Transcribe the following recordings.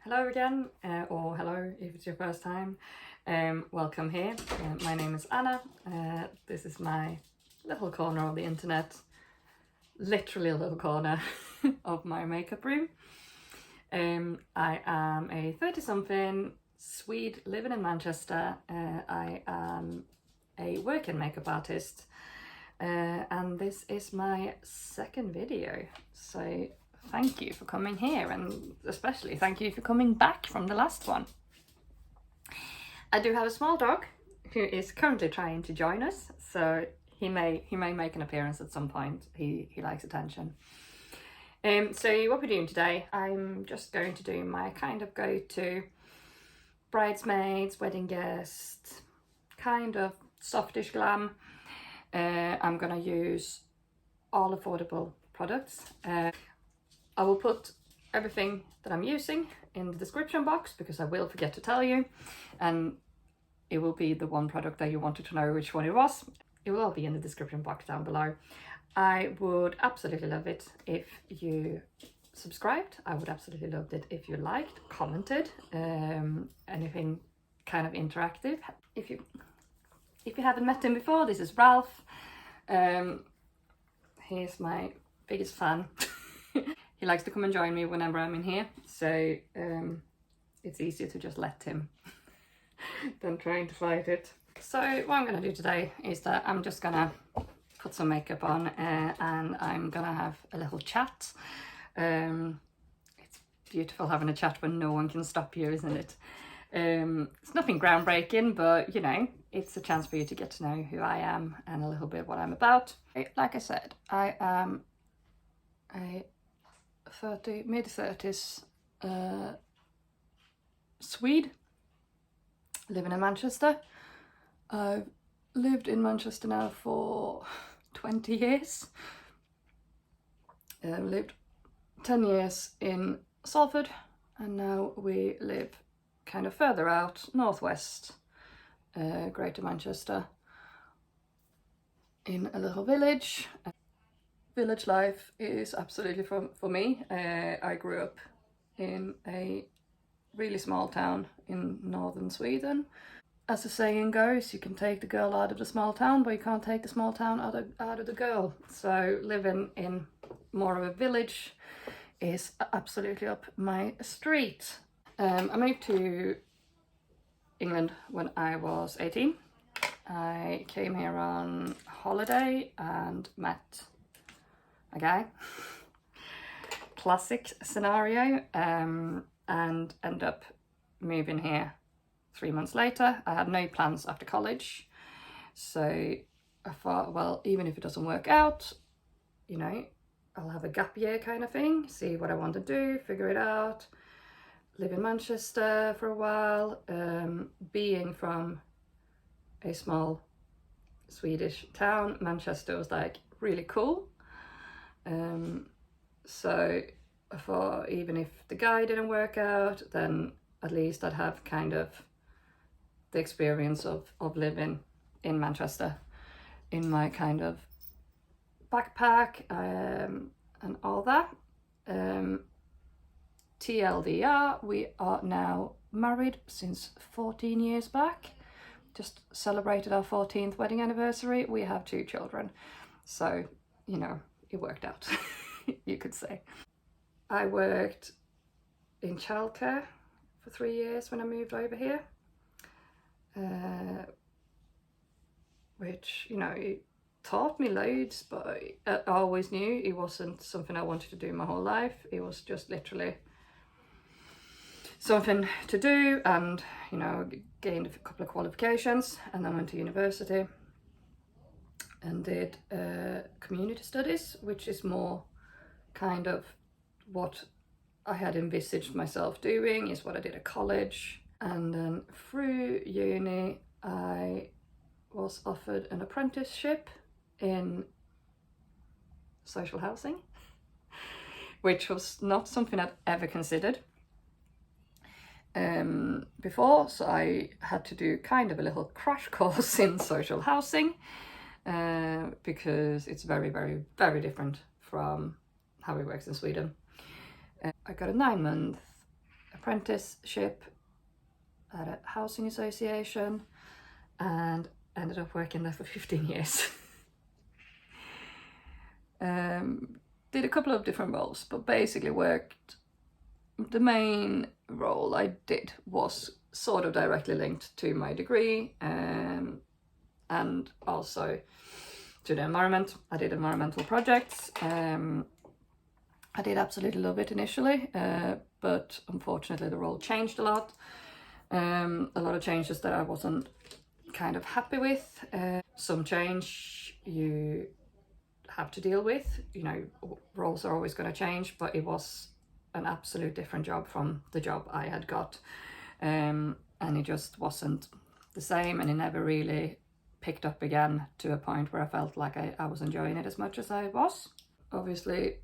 Hello again, or hello if it's your first time. Welcome here. My name is Anna. This is my little corner of the internet, literally a little corner of my makeup room. I am a 30-something Swede living in Manchester. I am a working makeup artist, and this is my second video. So thank you for coming here, and especially thank you for coming back from the last one. I do have a small dog who is currently trying to join us, so he may make an appearance at some point. He likes attention. So what we're doing today, I'm just going to do my kind of go-to bridesmaids, wedding guest, kind of softish glam. I'm gonna use all affordable products. I will put everything that I'm using in the description box because I will forget to tell you, and it will be the one product that you wanted to know which one it was. It will all be in the description box down below. I would absolutely love it if you subscribed. I would absolutely love it if you liked, commented, anything kind of interactive. If you haven't met him before, this is Ralph. He's my biggest fan. He likes to come and join me whenever I'm in here, so it's easier to just let him than trying to fight it. So what I'm gonna do today is that I'm just gonna put some makeup on and I'm gonna have a little chat. It's beautiful having a chat when no one can stop you, isn't it? It's nothing groundbreaking, but you know, it's a chance for you to get to know who I am and a little bit what I'm about. Like I said, I am a mid-30s Swede living in Manchester. I've lived in Manchester now for 20 years. Lived 10 years in Salford, and now we live kind of further out northwest, Greater Manchester, in a little village. Village life is absolutely for me. I grew up in a really small town in northern Sweden. As the saying goes, you can take the girl out of the small town, but you can't take the small town out of the girl. So living in more of a village is absolutely up my street. I moved to England when I was 18. I came here on holiday and met a guy. Classic scenario, and end up moving here 3 months later. I had no plans after college, so I thought, well, even if it doesn't work out, you know, I'll have a gap year kind of thing, see what I want to do, figure it out, live in Manchester for a while. Being from a small Swedish town, Manchester was like really cool. So I thought, even if the guy didn't work out, then at least I'd have kind of the experience of living in Manchester in my kind of backpack, and all that. TLDR, we are now married since 14 years back. Just celebrated our 14th wedding anniversary. We have 2 children, so you know, it worked out, you could say. I worked in childcare for 3 years when I moved over here, which, you know, it taught me loads, but I always knew it wasn't something I wanted to do my whole life. It was just literally something to do, and you know, gained a couple of qualifications and then went to university and did community studies, which is more kind of what I had envisaged myself doing, is what I did at college. And then through uni I was offered an apprenticeship in social housing, which was not something I'd ever considered before, so I had to do kind of a little crash course in social housing, because it's very, very, very different from how it works in Sweden. I got a 9-month apprenticeship at a housing association and ended up working there for 15 years. Did a couple of different roles, but basically the main role I did was sort of directly linked to my degree, and also to the environment. I did environmental projects. I did absolutely love it initially, but unfortunately the role changed a lot. A lot of changes that I wasn't kind of happy with. Some change you have to deal with. You know, roles are always going to change, but it was an absolute different job from the job I had got, and it just wasn't the same, and it never really picked up again to a point where I felt like I was enjoying it as much as I was. Obviously,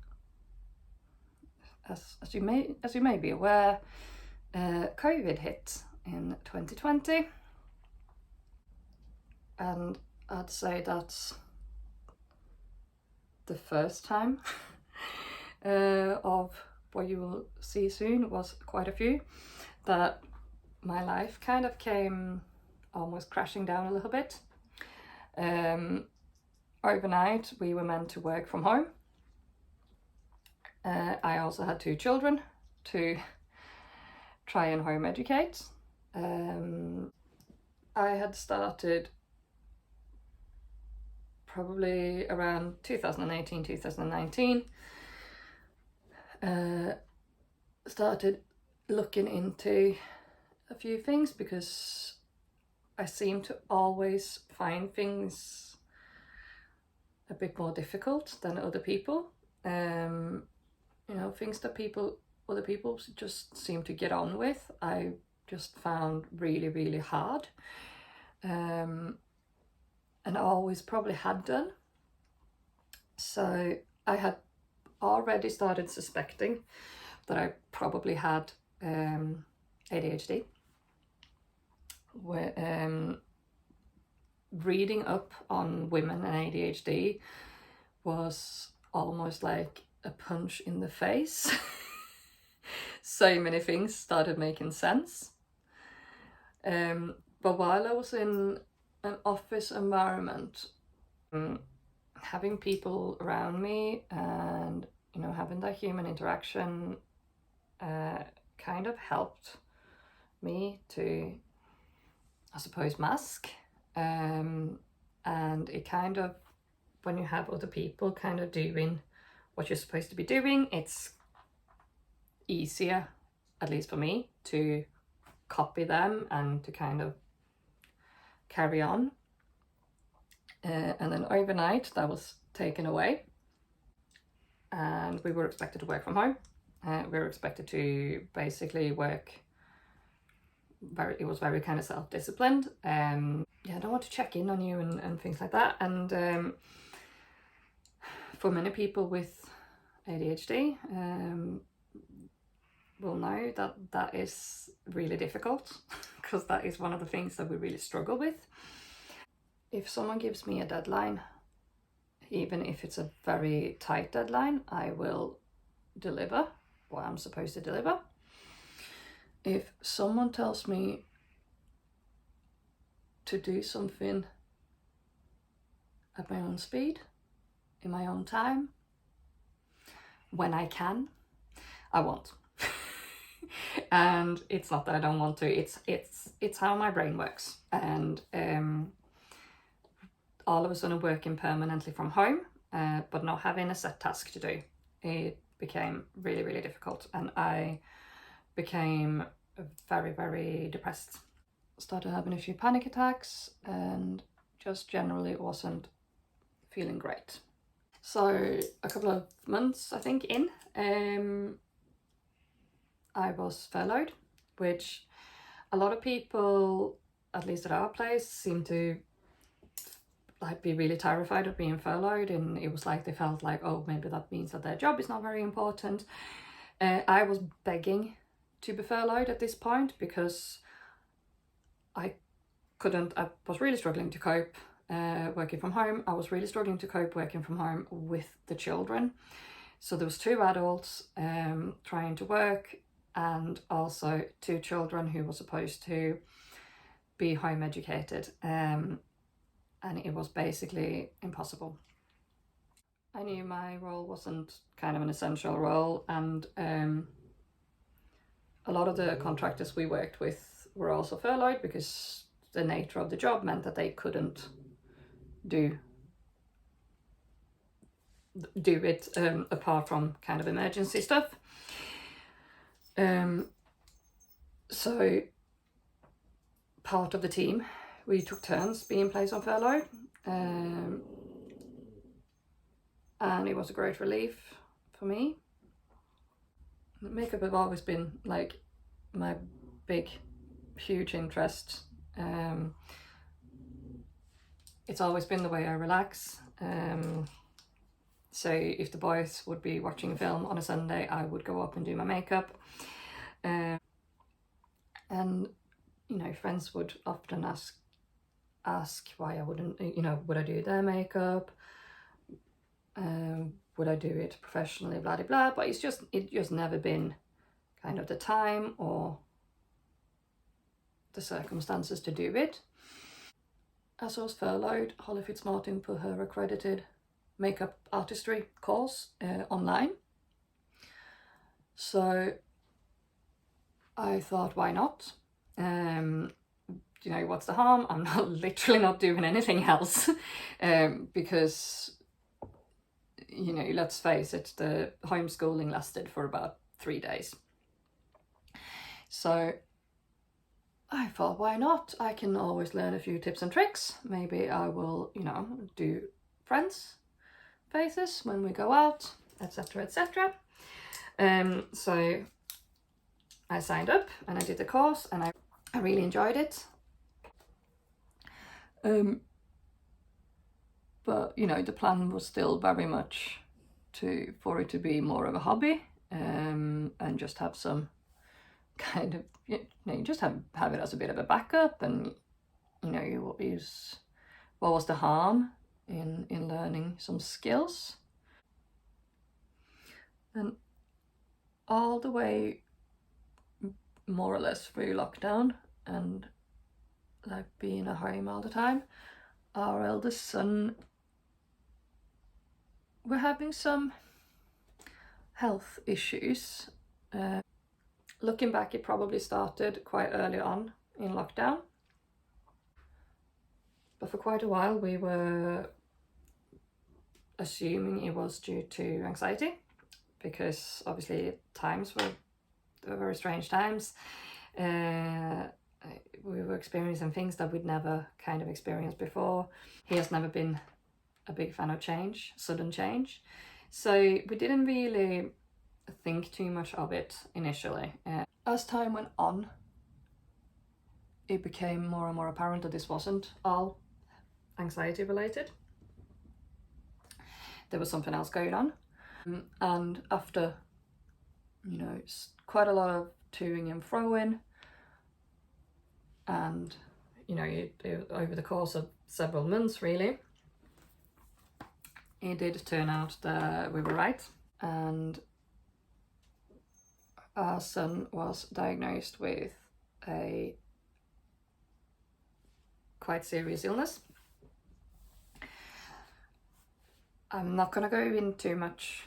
as you may be aware, COVID hit in 2020, and I'd say that's the first time of what you will see soon, was quite a few, that my life kind of came almost crashing down a little bit. Overnight we were meant to work from home. I also had 2 children to try and home educate. I had started probably around 2018, 2019, started looking into a few things because I seem to always find things a bit more difficult than other people. You know, things that other people just seem to get on with, I just found really, really hard. And always probably had done. So I had already started suspecting that I probably had ADHD. Reading up on women and ADHD was almost like a punch in the face. So many things started making sense. But while I was in an office environment, having people around me and, you know, having that human interaction kind of helped me to, I suppose, mask. And it kind of, when you have other people kind of doing what you're supposed to be doing, it's easier, at least for me, to copy them and to kind of carry on. And then overnight that was taken away, and we were expected to work from home. We were expected to basically work it was very kind of self-disciplined. Yeah, I don't want to check in on you and things like that. And for many people with ADHD, will know that that is really difficult, because that is one of the things that we really struggle with. If someone gives me a deadline, even if it's a very tight deadline, I will deliver what I'm supposed to deliver. If someone tells me to do something at my own speed, in my own time, when I can, I won't. And it's not that I don't want to, it's how my brain works. And all of a sudden working permanently from home, but not having a set task to do, it became really, really difficult, and I became very, very depressed. Started having a few panic attacks and just generally wasn't feeling great. So a couple of months, I think, in, I was furloughed, which a lot of people, at least at our place, seem to like be really terrified of being furloughed, and it was like they felt like, oh, maybe that means that their job is not very important. I was begging to be furloughed at this point because I was really struggling to cope working from home. I was really struggling to cope working from home with the children. So there was 2 adults trying to work and also 2 children who were supposed to be home educated, and it was basically impossible. I knew my role wasn't kind of an essential role, and a lot of the contractors we worked with were also furloughed because the nature of the job meant that they couldn't do it apart from kind of emergency stuff. So part of the team, we took turns being placed on furlough, and it was a great relief for me. Makeup have always been like my big, huge interest. It's always been the way I relax. So if the boys would be watching a film on a Sunday, I would go up and do my makeup. And you know, friends would often ask why I wouldn't, you know, would I do their makeup? Would I do it professionally, blah blah blah, but it's just never been kind of the time or the circumstances to do it. As I was furloughed, Holly Fitzmartin put her accredited makeup artistry course online. So I thought, why not? You know, what's the harm? I'm not literally not doing anything else because, you know, let's face it, the homeschooling lasted for about 3 days. So I thought, why not? I can always learn a few tips and tricks. Maybe I will, you know, do friends' faces when we go out, etc, etc. So I signed up and I did the course, and I really enjoyed it. But you know, the plan was still very much for it to be more of a hobby, and just have some kind of, you know, just have it as a bit of a backup, and you know, what was the harm in learning some skills. And all the way more or less through lockdown and like being at home all the time, our eldest son were having some health issues. Looking back, it probably started quite early on in lockdown, but for quite a while we were assuming it was due to anxiety, because obviously times were very strange times. We were experiencing things that we'd never kind of experienced before. He has never been a big fan of change, sudden change, so we didn't really think too much of it initially. As time went on, it became more and more apparent that this wasn't all anxiety related. There was something else going on. And after, you know, quite a lot of toing and froing, and you know, over the course of several months really, it did turn out that we were right, and our son was diagnosed with a quite serious illness. I'm not going to go into much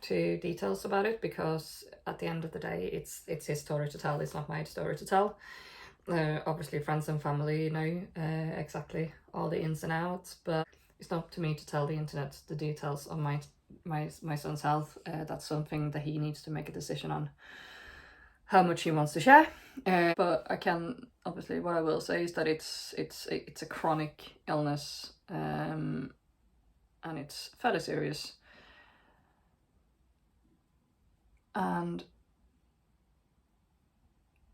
details about it, because at the end of the day it's his story to tell, it's not my story to tell. Obviously friends and family know exactly all the ins and outs, but it's not up to me to tell the internet the details of my son's health. That's something that he needs to make a decision on, how much he wants to share. But I can, obviously, what I will say is that it's a chronic illness, and it's fairly serious. And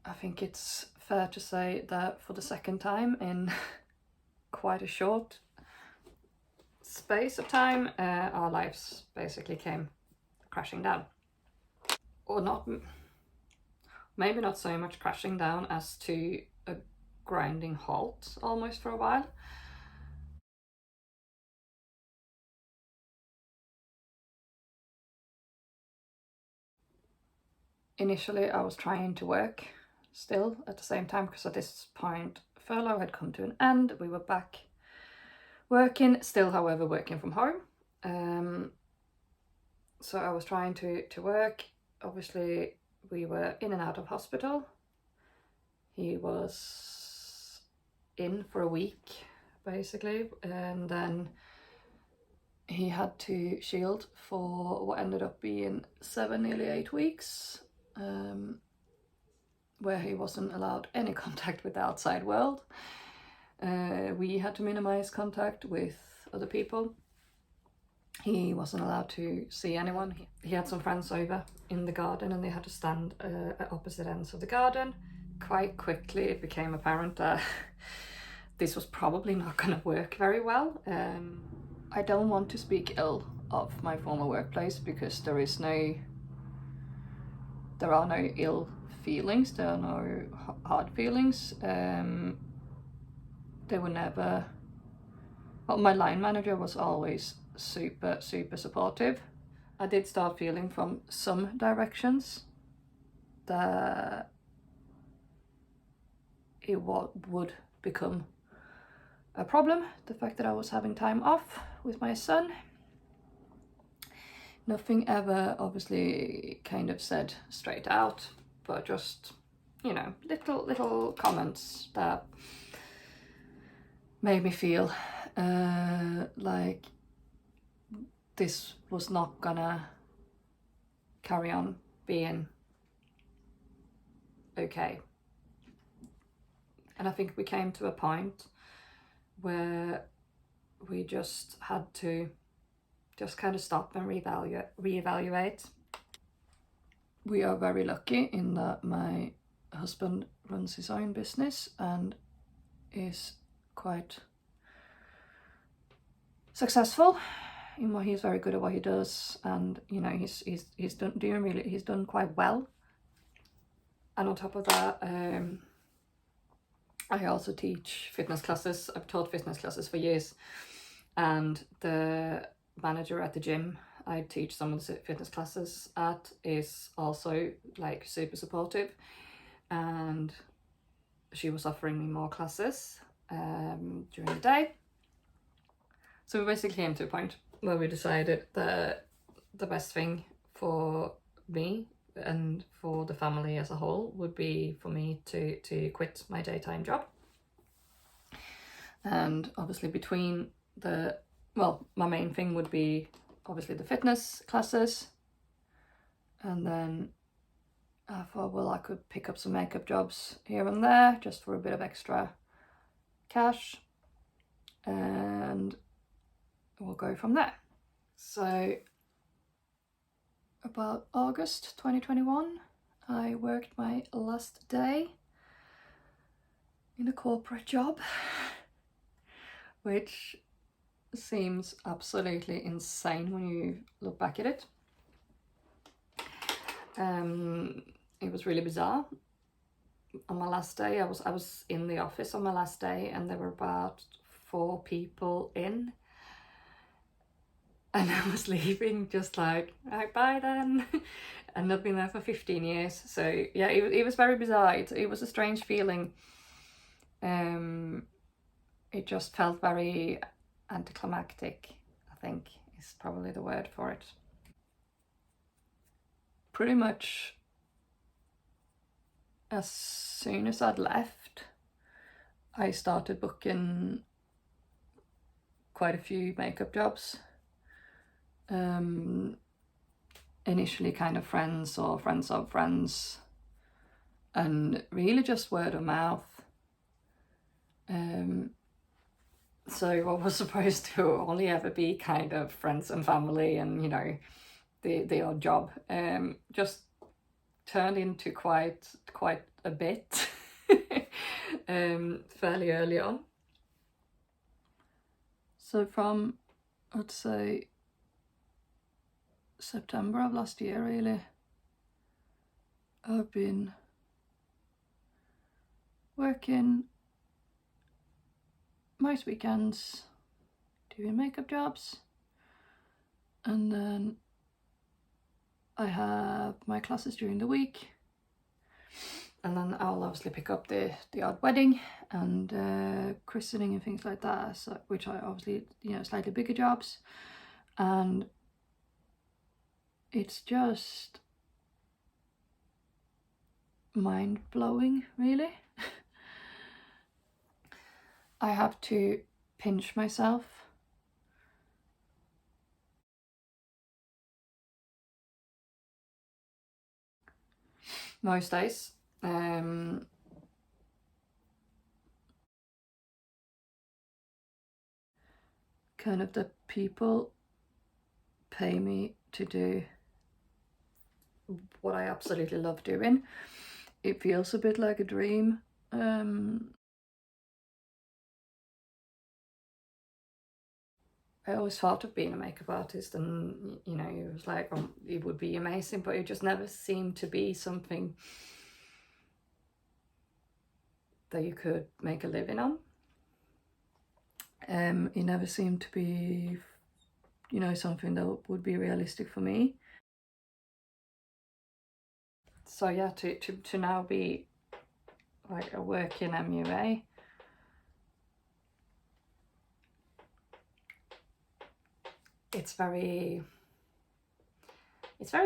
I think it's fair to say that for the second time in quite a short space of time, our lives basically came crashing down. Or not, maybe not so much crashing down as to a grinding halt almost for a while. initially I was trying to work still at the same time, because at this point furlough had come to an end. We were back working, still however working from home. So I was trying to work. Obviously we were in and out of hospital. He was in for a week basically, and then he had to shield for what ended up being 7, nearly 8 weeks, where he wasn't allowed any contact with the outside world. We had to minimize contact with other people. He wasn't allowed to see anyone. He had some friends over in the garden and they had to stand at opposite ends of the garden. Quite quickly it became apparent that this was probably not going to work very well. I don't want to speak ill of my former workplace, because there are no ill feelings, there are no hard feelings. They were never, well, my line manager was always super supportive. I did start feeling from some directions that it would become a problem, the fact that I was having time off with my son. Nothing ever obviously kind of said straight out, but just, you know, little comments that made me feel like this was not gonna carry on being okay. And I think we came to a point where we just had to just kind of stop and reevaluate. We are very lucky in that my husband runs his own business and is quite successful in what he's very good at what he does, and you know he's done quite well. And on top of that, I also teach fitness classes. I've taught fitness classes for years, and the manager at the gym I teach some of the fitness classes at is also like super supportive, and she was offering me more classes during the day. So we basically came to a point where we decided that the best thing for me and for the family as a whole would be for me to quit my daytime job. And obviously between my main thing would be obviously the fitness classes, and then I thought, well, I could pick up some makeup jobs here and there just for a bit of extra cash, and we'll go from there. So about August 2021, I worked my last day in a corporate job, which seems absolutely insane when you look back at it. It was really bizarre. On my last day, I was in the office on my last day, and there were about 4 people in, and I was leaving just like, right, bye then. And I've been there for 15 years, so yeah, it was very bizarre. It was a strange feeling. It just felt very anticlimactic, I think is probably the word for it. Pretty much as soon as I'd left, I started booking quite a few makeup jobs. Initially kind of friends or friends of friends, and really just word of mouth. So what was supposed to only ever be kind of friends and family and, you know, the odd job, just turned into quite a bit fairly early on. So from, I'd say, September of last year, really, I've been working most weekends doing makeup jobs, and then I have my classes during the week, and then I'll obviously pick up the odd wedding and christening and things like that, so, which are obviously, you know, slightly bigger jobs, and it's just mind-blowing, really. I have to pinch myself most days. Kind of the people pay me to do what I absolutely love doing. It feels a bit like a dream. I always thought of being a makeup artist, and you know, it was like, oh, it would be amazing, but it just never seemed to be something that you could make a living on. It never seemed to be, you know, something that would be realistic for me. So yeah, to now be like a working MUA, it's very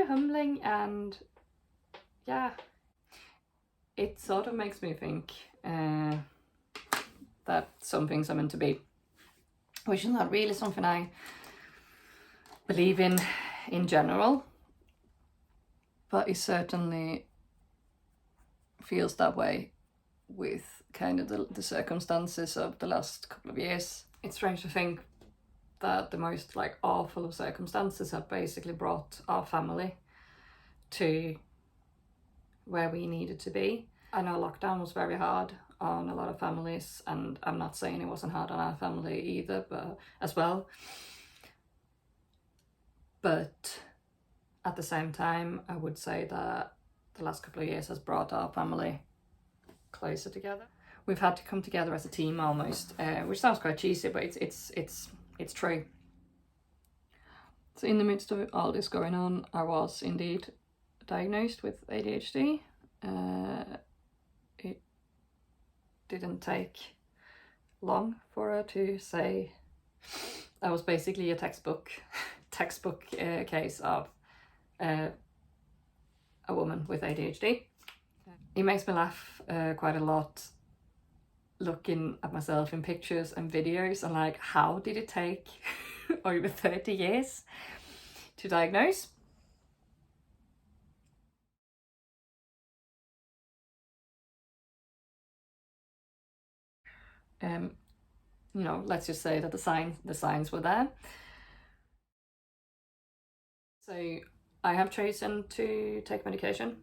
humbling, and yeah, it sort of makes me think that some things are meant to be, which is not really something I believe in general, but it certainly feels that way with kind of the circumstances of the last couple of years. It's strange to think that the most like awful of circumstances have basically brought our family to where we needed to be. I know lockdown was very hard on a lot of families, and I'm not saying it wasn't hard on our family either, but as well. But at the same time, I would say that the last couple of years has brought our family closer together. We've had to come together as a team almost, which sounds quite cheesy, but it's true. So in the midst of all this going on, I was indeed diagnosed with ADHD. It didn't take long for her to say I was basically a textbook case of a woman with ADHD. It makes me laugh quite a lot looking at myself in pictures and videos, and like, how did it take over 30 years to diagnose? You know, let's just say that the signs were there. So I have chosen to take medication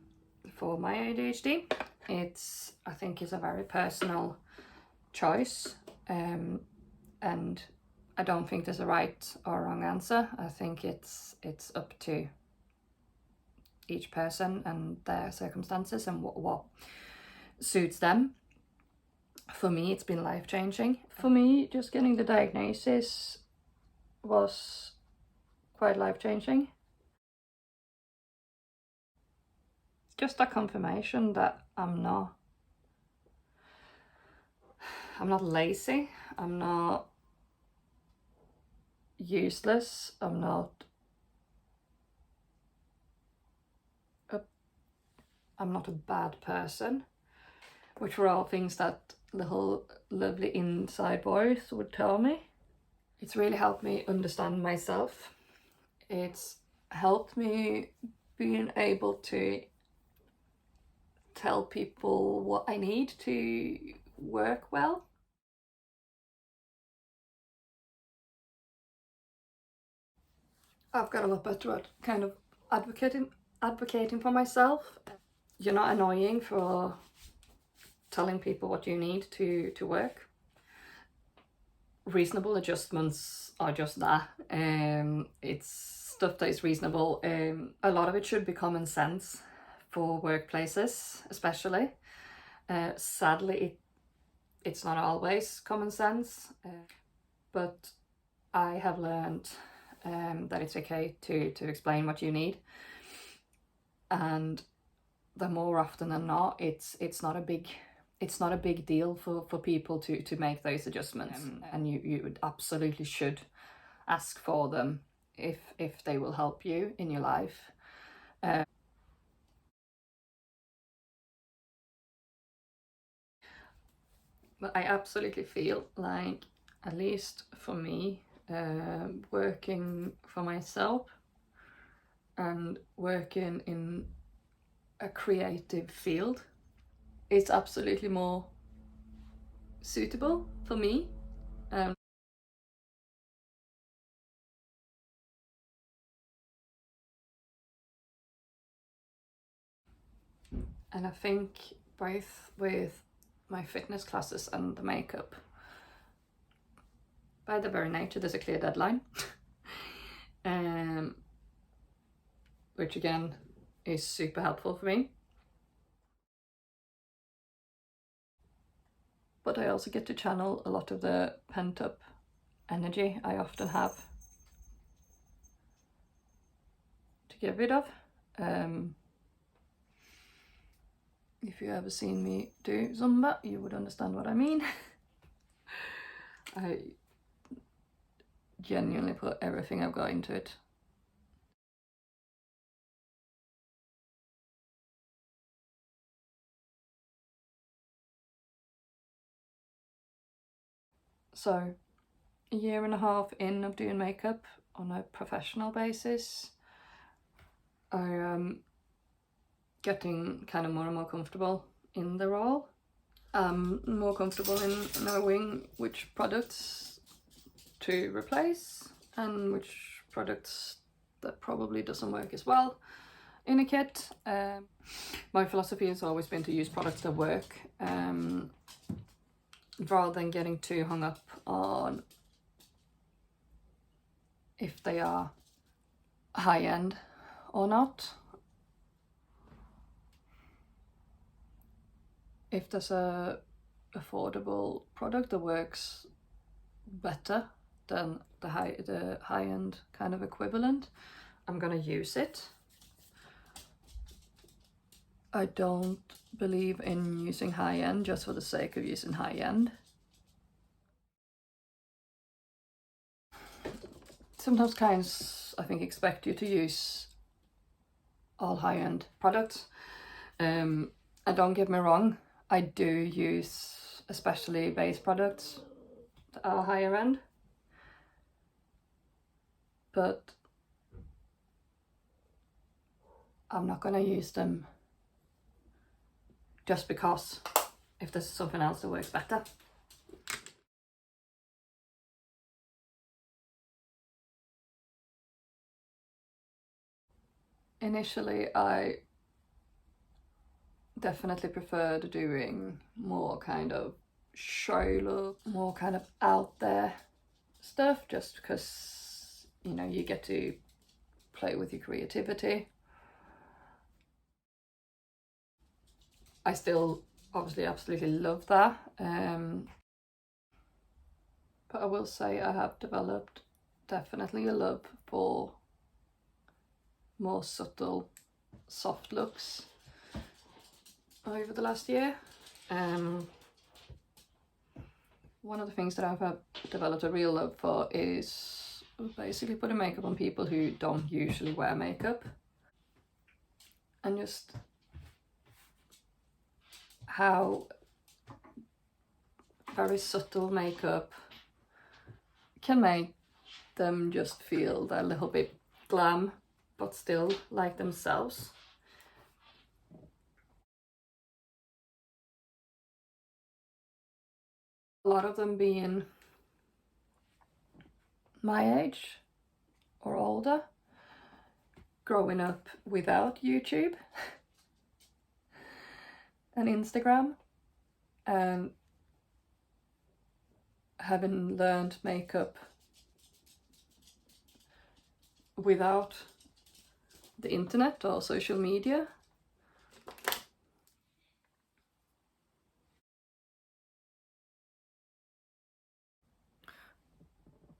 for my ADHD. I think it's a very personal choice, and I don't think there's a right or wrong answer. I think it's up to each person and their circumstances and what suits them. For me, it's been life-changing. For me, just getting the diagnosis was quite life-changing. Just a confirmation that I'm not lazy, I'm not useless, I'm not a bad person, which were all things that little lovely inside voice would tell me. It's really helped me understand myself. It's helped me being able to tell people what I need to work well. I've got a lot better at kind of advocating for myself. You're not annoying for telling people what you need to work. Reasonable adjustments are just that. It's stuff that is reasonable. A lot of it should be common sense for workplaces, especially. Sadly, it's not always common sense, but I have learned that it's okay to explain what you need. and the more often than not, it's not a big deal for people to make those adjustments, and you would absolutely should ask for them if they will help you in your life. But I absolutely feel like, at least for me, working for myself and working in a creative field is absolutely more suitable for me. And I think both with my fitness classes and the makeup, by their very nature, there's a clear deadline. Which again is super helpful for me. But I also get to channel a lot of the pent-up energy I often have to get rid of. If you ever seen me do Zumba, you would understand what I mean. I genuinely put everything I've got into it. So, a year and a half in of doing makeup on a professional basis, I am getting kind of more and more comfortable in the role. I'm more comfortable in knowing which products to replace and which products that probably doesn't work as well in a kit. My philosophy has always been to use products that work, rather than getting too hung up on if they are high-end or not. If there's a affordable product that works better than the high-end kind of equivalent, I'm gonna use it. I don't believe in using high-end just for the sake of using high-end. Sometimes clients, I think, expect you to use all high-end products. And don't get me wrong, I do use especially base products that are higher end, but I'm not gonna use them just because, if there's something else that works better. Initially, I definitely preferred doing more kind of show look, more kind of out there stuff, just because, you know, you get to play with your creativity. I still obviously absolutely love that, but I will say I have developed definitely a love for more subtle, soft looks over the last year. One of the things that I've developed a real love for is basically putting makeup on people who don't usually wear makeup, and just how very subtle makeup can make them just feel that little bit glam, but still like themselves. A lot of them being my age or older, growing up without YouTube and Instagram, and having learned makeup without the internet or social media.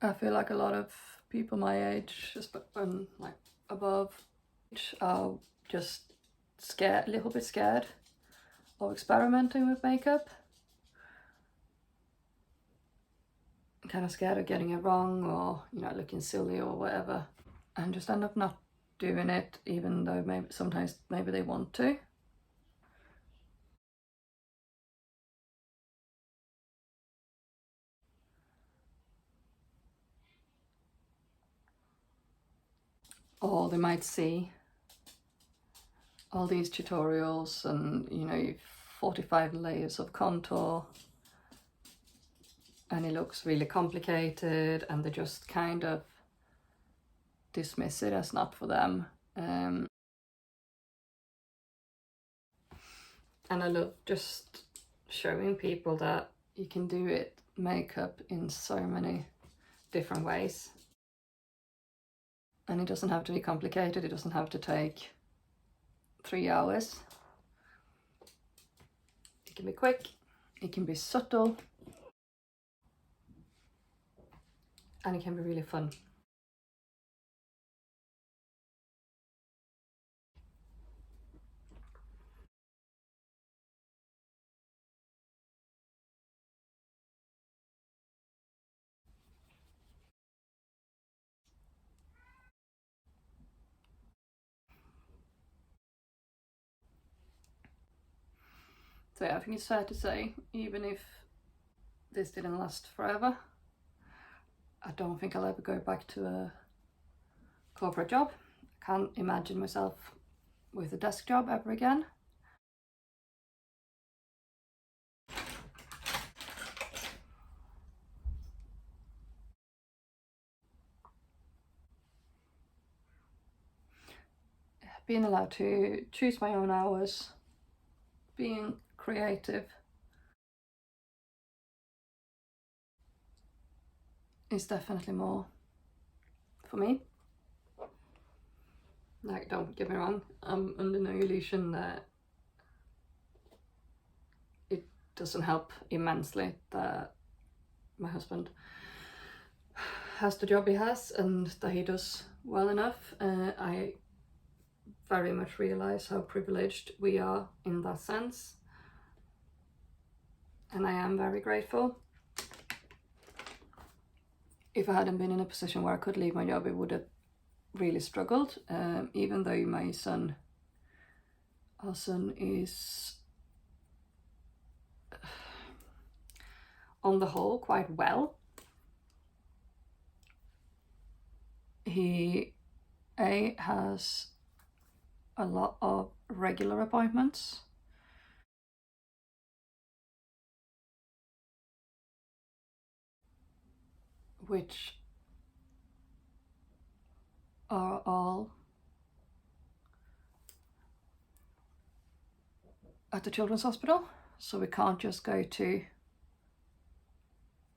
I feel like a lot of people my age, and like above, are just scared, a little bit scared of experimenting with makeup. Kind of scared of getting it wrong, or you know, looking silly or whatever, and just end up not doing it, even though maybe sometimes maybe they want to. Or they might see all these tutorials and, you know, 45 layers of contour, and it looks really complicated, and they just kind of dismiss it as not for them. And I love just showing people that you can do it, makeup, in so many different ways. And it doesn't have to be complicated, it doesn't have to take 3 hours. It can be quick, it can be subtle, and it can be really fun. So yeah, I think it's fair to say, even if this didn't last forever, I don't think I'll ever go back to a corporate job. I can't imagine myself with a desk job ever again. Being allowed to choose my own hours, being creative, is definitely more for me. Like, don't get me wrong, I'm under no illusion that it doesn't help immensely that my husband has the job he has and that he does well enough. I very much realise how privileged we are in that sense, and I am very grateful. If I hadn't been in a position where I could leave my job, it would have really struggled, even though our son is on the whole quite well. He has a lot of regular appointments, which are all at the children's hospital, so we can't just go to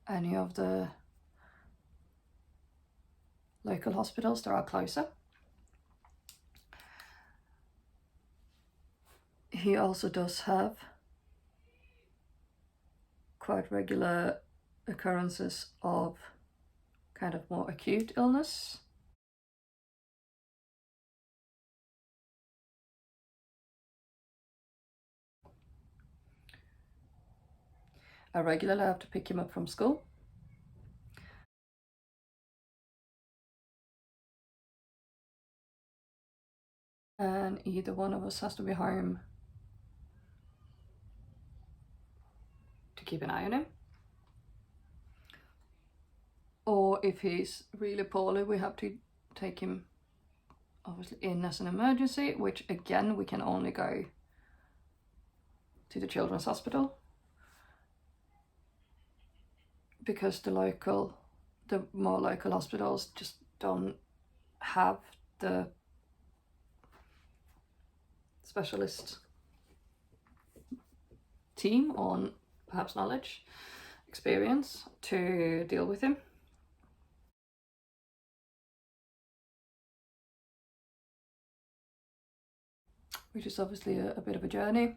any of the local hospitals that are closer. He also does have quite regular occurrences of kind of more acute illness. I regularly have to pick him up from school. And either one of us has to be home to keep an eye on him. Or if he's really poorly, we have to take him obviously in as an emergency, which again, we can only go to the children's hospital, because the more local hospitals just don't have the specialist team on perhaps knowledge, experience to deal with him. Which is obviously a bit of a journey,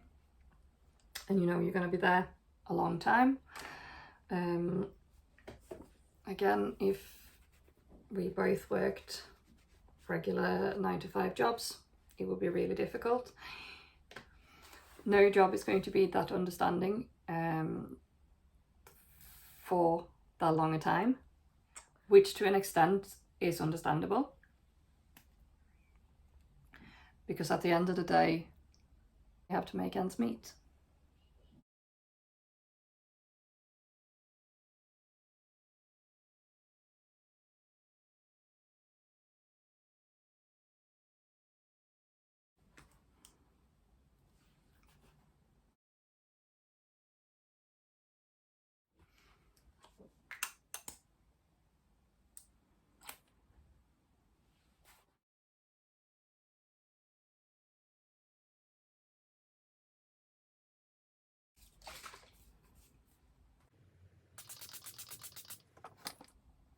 and you know, you're going to be there a long time. Again, if we both worked regular 9-to-5 jobs, it would be really difficult. No job is going to be that understanding for that long a time, which to an extent is understandable, because at the end of the day you have to make ends meet.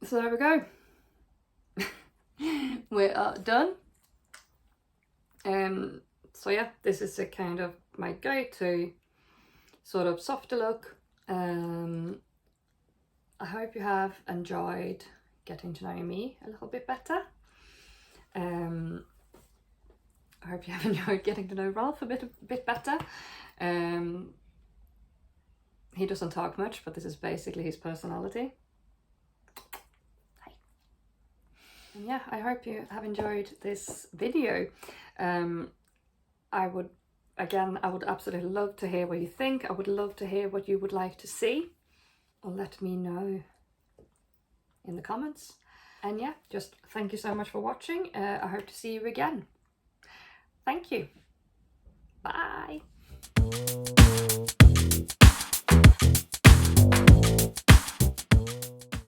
So there we go. We are done. So yeah, this is a kind of my go-to sort of softer look. I hope you have enjoyed getting to know me a little bit better. I hope you have enjoyed getting to know Ralph a bit better. He doesn't talk much, but this is basically his personality. Hi. And yeah, I hope you have enjoyed this video. I would absolutely love to hear what you think. I would love to hear what you would like to see, or let me know in the comments. And yeah, just thank you so much for watching. I hope to see you again. Thank you. Bye.